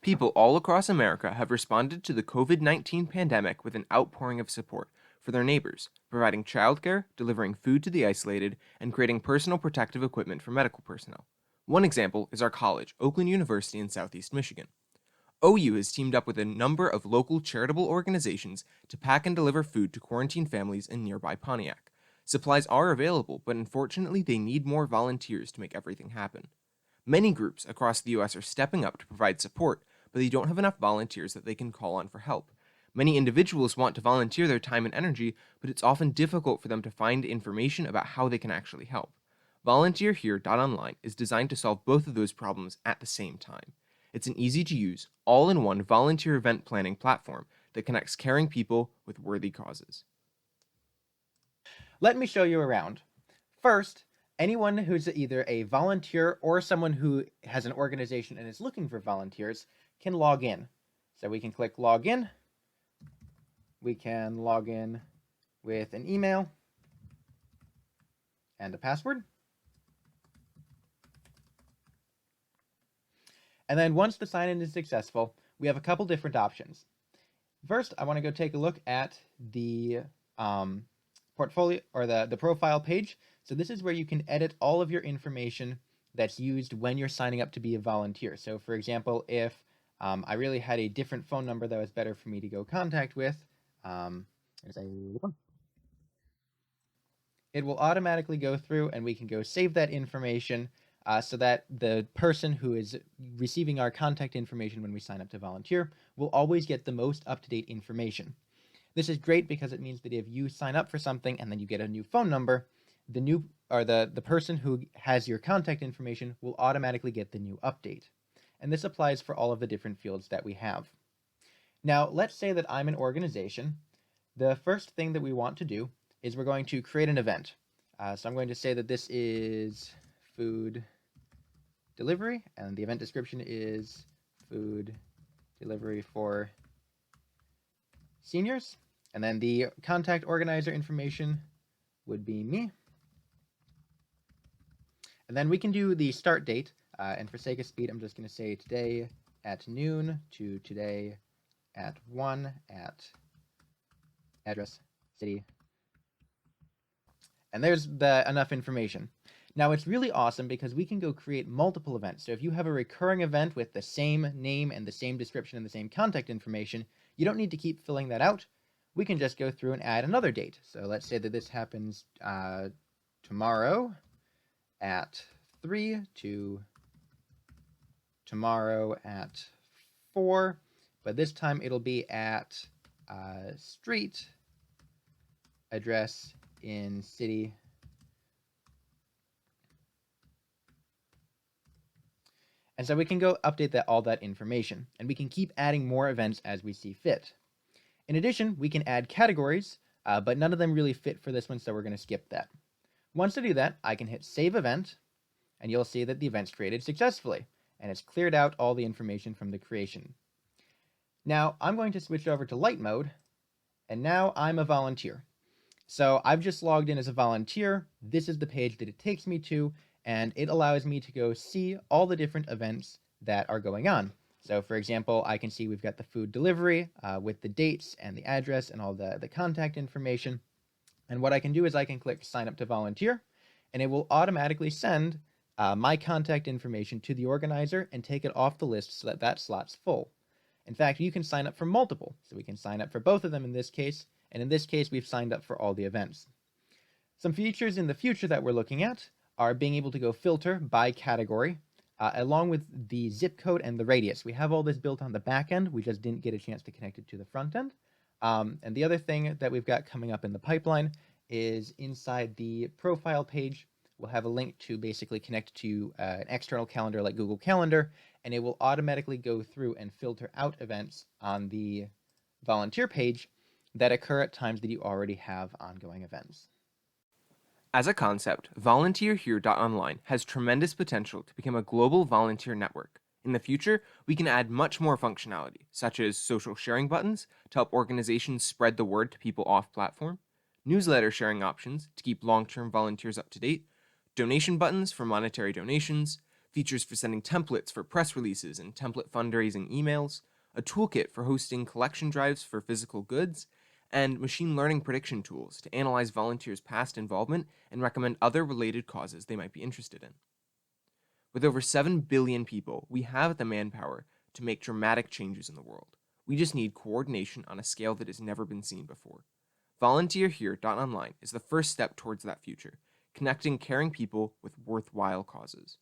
People all across America have responded to the COVID-19 pandemic with an outpouring of support for their neighbors, providing childcare, delivering food to the isolated, and creating personal protective equipment for medical personnel. One example is our college, Oakland University in Southeast Michigan. OU has teamed up with a number of local charitable organizations to pack and deliver food to quarantine families in nearby Pontiac. Supplies are available, but unfortunately they need more volunteers to make everything happen. Many groups across the US are stepping up to provide support, but they don't have enough volunteers that they can call on for help. Many individuals want to volunteer their time and energy, but it's often difficult for them to find information about how they can actually help. VolunteerHere.online is designed to solve both of those problems at the same time. It's an easy-to-use, all-in-one volunteer event planning platform that connects caring people with worthy causes. Let me show you around. First, anyone who's either a volunteer or someone who has an organization and is looking for volunteers can log in. So we can click log in. We can log in with an email and a password. And then once the sign-in is successful, we have a couple different options. First, I want to go take a look at the portfolio or the profile page. So this is where you can edit all of your information that's used when you're signing up to be a volunteer. So for example, if I really had a different phone number that was better for me to go contact with, it will automatically go through and we can go save that information so that the person who is receiving our contact information when we sign up to volunteer will always get the most up-to-date information. This is great because it means that if you sign up for something and then you get a new phone number, the person who has your contact information will automatically get the new update. And this applies for all of the different fields that we have. Now, let's say that I'm an organization. The first thing that we want to do is we're going to create an event. So I'm going to say that this is food delivery, and the event description is food delivery for seniors. And then the contact organizer information would be me. And then we can do the start date. And for sake of speed, I'm just going to say today at noon to today at 1 at address, city. And there's enough information. Now it's really awesome because we can go create multiple events. So if you have a recurring event with the same name and the same description and the same contact information, you don't need to keep filling that out. We can just go through and add another date. So let's say that this happens tomorrow at 3 to tomorrow at 4, but this time it'll be at street, address in city. And so we can go update all that information, and we can keep adding more events as we see fit. In addition, we can add categories, but none of them really fit for this one, so we're going to skip that. Once I do that, I can hit Save Event, and you'll see that the event's created successfully, and it's cleared out all the information from the creation. Now, I'm going to switch over to light mode, and now I'm a volunteer. So I've just logged in as a volunteer. This is the page that it takes me to, and it allows me to go see all the different events that are going on. So for example, I can see we've got the food delivery with the dates and the address and all the contact information. And what I can do is I can click sign up to volunteer, and it will automatically send my contact information to the organizer and take it off the list so that that slot's full. In fact, you can sign up for multiple. So we can sign up for both of them in this case, and in this case, we've signed up for all the events. Some features in the future that we're looking at are being able to go filter by category, along with the zip code and the radius. We have all this built on the back end. We just didn't get a chance to connect it to the front end. And the other thing that we've got coming up in the pipeline is inside the profile page, we'll have a link to basically connect to an external calendar like Google Calendar, and it will automatically go through and filter out events on the volunteer page that occur at times that you already have ongoing events. As a concept, VolunteerHere.online has tremendous potential to become a global volunteer network. In the future, we can add much more functionality, such as social sharing buttons to help organizations spread the word to people off-platform, newsletter sharing options to keep long-term volunteers up to date, donation buttons for monetary donations, features for sending templates for press releases and template fundraising emails, a toolkit for hosting collection drives for physical goods, and machine learning prediction tools to analyze volunteers' past involvement and recommend other related causes they might be interested in. With over 7 billion people, we have the manpower to make dramatic changes in the world. We just need coordination on a scale that has never been seen before. VolunteerHere.online is the first step towards that future, connecting caring people with worthwhile causes.